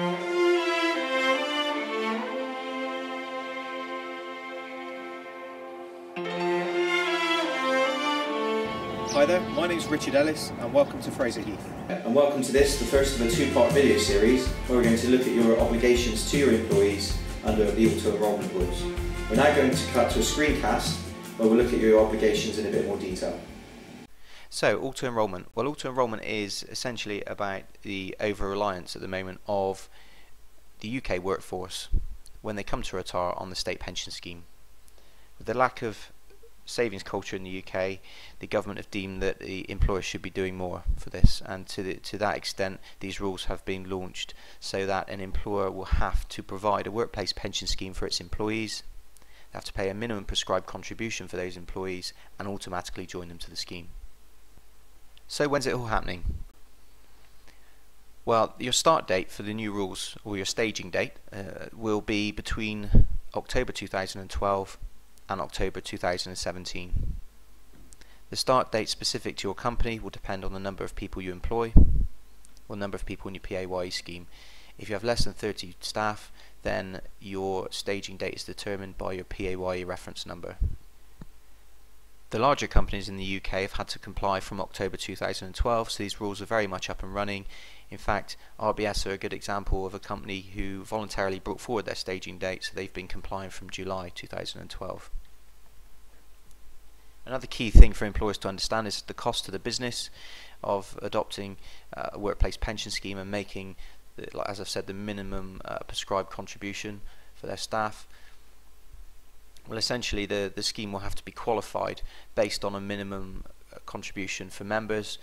Hi there, my name is Richard Ellis and welcome to Fraser Heath. And welcome to this, the first of a two-part video series where we're going to look at your obligations to your employees under the Auto Enrolment rules. We're now going to cut to a screencast where we'll look at your obligations in a bit more detail. So, Auto Enrolment. Well, Auto Enrolment is essentially about the over-reliance at the moment of the UK workforce when they come to retire on the state pension scheme. With the lack of savings culture in the UK, the government have deemed that the employers should be doing more for this, and to that extent these rules have been launched so that an employer will have to provide a workplace pension scheme for its employees. They have to pay a minimum prescribed contribution for those employees and automatically join them to the scheme. So when's it all happening? Well, your start date for the new rules, or your staging date, will be between October 2012 and October 2017. The start date specific to your company will depend on the number of people you employ or number of people in your PAYE scheme. If you have less than 30 staff, then your staging date is determined by your PAYE reference number. The larger companies in the UK have had to comply from October 2012, so these rules are very much up and running. In fact, RBS are a good example of a company who voluntarily brought forward their staging date, so they've been complying from July 2012. Another key thing for employers to understand is the cost to the business of adopting a workplace pension scheme and making, as I've said, the minimum prescribed contribution for their staff. Well, essentially the scheme will have to be qualified based on a minimum contribution for members.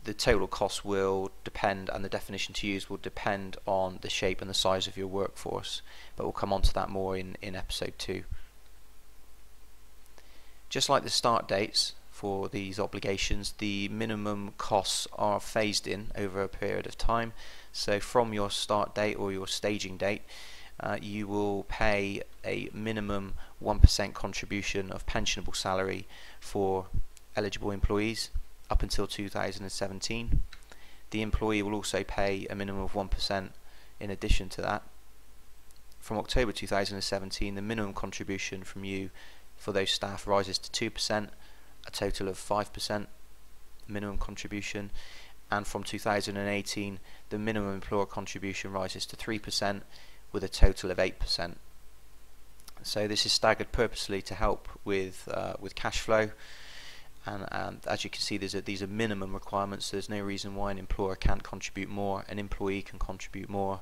The total cost will depend, and the definition to use will depend on the shape and the size of your workforce, but we'll come on to that more in episode 2. Just like the start dates for these obligations, the minimum costs are phased in over a period of time. So from your start date or your staging date, you will pay a minimum 1% contribution of pensionable salary for eligible employees up until 2017. The employee will also pay a minimum of 1% in addition to that. From October 2017, the minimum contribution from you for those staff rises to 2%, a total of 5% minimum contribution, and from 2018 the minimum employer contribution rises to 3% with a total of 8%. So this is staggered purposely to help with cash flow, and as you can see, these are minimum requirements. There's no reason why an employer can't contribute more, an employee can contribute more,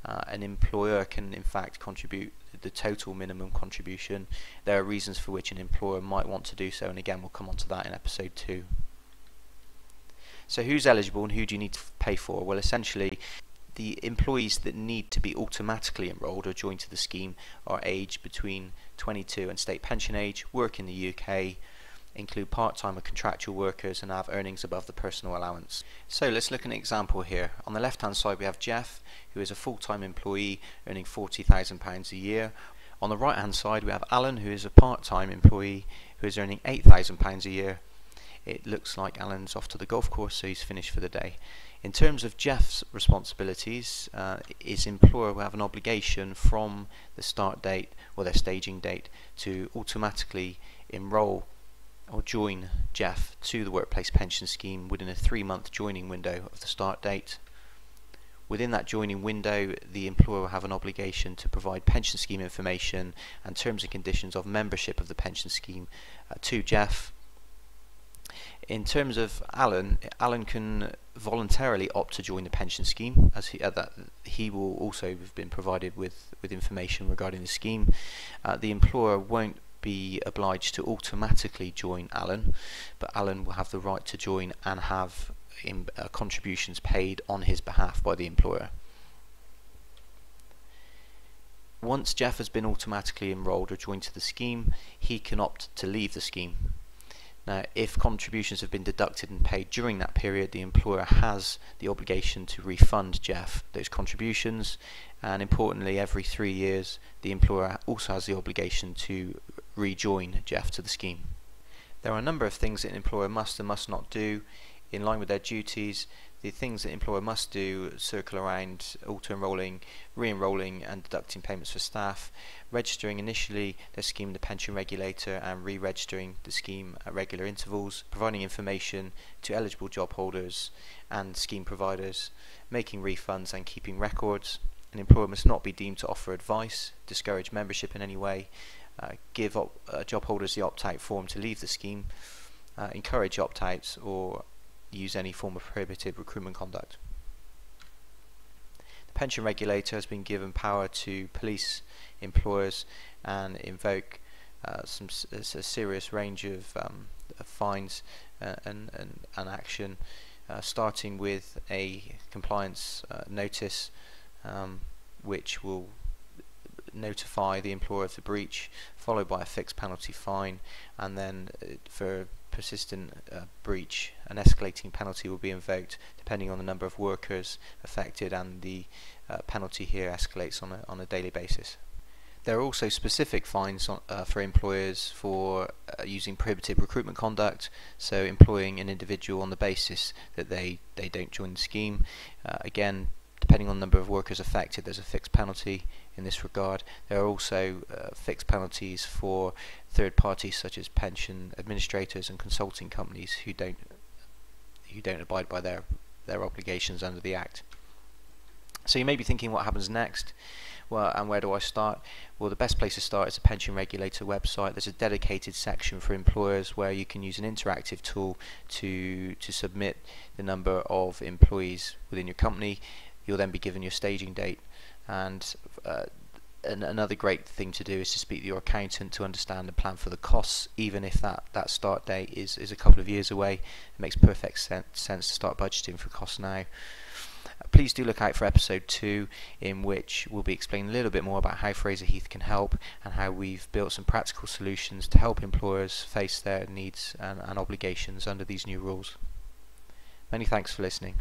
an employer can in fact contribute the total minimum contribution. There are reasons for which an employer might want to do so, and again we'll come on to that in episode 2. So who's eligible and who do you need to pay for? Well, essentially the employees that need to be automatically enrolled or joined to the scheme are aged between 22 and state pension age, work in the UK, include part-time or contractual workers, and have earnings above the personal allowance. So let's look at an example here. On the left hand side we have Jeff, who is a full-time employee earning £40,000 a year. On the right hand side we have Alan, who is a part-time employee who is earning £8,000 a year. It looks like Alan's off to the golf course, so he's finished for the day. In terms of Jeff's responsibilities, his employer will have an obligation from the start date or their staging date to automatically enroll or join Jeff to the workplace pension scheme within a 3-month joining window of the start date. Within that joining window, the employer will have an obligation to provide pension scheme information and terms and conditions of membership of the pension scheme to Jeff. In terms of Alan can voluntarily opt to join the pension scheme, as he will also have been provided with information regarding the scheme. The employer won't be obliged to automatically join Alan, but Alan will have the right to join and have contributions paid on his behalf by the employer. Once Jeff has been automatically enrolled or joined to the scheme, he can opt to leave the scheme. Now, if contributions have been deducted and paid during that period, the employer has the obligation to refund Jeff those contributions, and importantly, every 3 years the employer also has the obligation to rejoin Jeff to the scheme. There are a number of things that an employer must and must not do in line with their duties The things that employer must do circle around auto-enrolling, re-enrolling and deducting payments for staff, registering initially their scheme in the pension regulator and re-registering the scheme at regular intervals, providing information to eligible job holders and scheme providers, making refunds and keeping records. An employer must not be deemed to offer advice, discourage membership in any way, give job holders the opt-out form to leave the scheme, encourage opt-outs, or use any form of prohibited recruitment conduct. The pension regulator has been given power to police employers and invoke a serious range of fines and action, starting with a compliance notice which will notify the employer of the breach, followed by a fixed penalty fine, and then for persistent breach, an escalating penalty will be invoked depending on the number of workers affected, and the penalty here escalates on a daily basis. There are also specific fines for employers for using prohibited recruitment conduct, so employing an individual on the basis that they don't join the scheme. Again, depending on the number of workers affected, there's a fixed penalty in this regard. There are also fixed penalties for third parties such as pension administrators and consulting companies who don't abide by their obligations under the Act. So you may be thinking, what happens next? Well, and where do I start? Well, the best place to start is the pension regulator website. There's a dedicated section for employers where you can use an interactive tool to submit the number of employees within your company. You'll then be given your staging date, and another great thing to do is to speak to your accountant to understand and plan for the costs, even if that start date is a couple of years away. It makes perfect sense to start budgeting for costs now. Please do look out for episode 2, in which we'll be explaining a little bit more about how Fraser Heath can help and how we've built some practical solutions to help employers face their needs and obligations under these new rules. Many thanks for listening.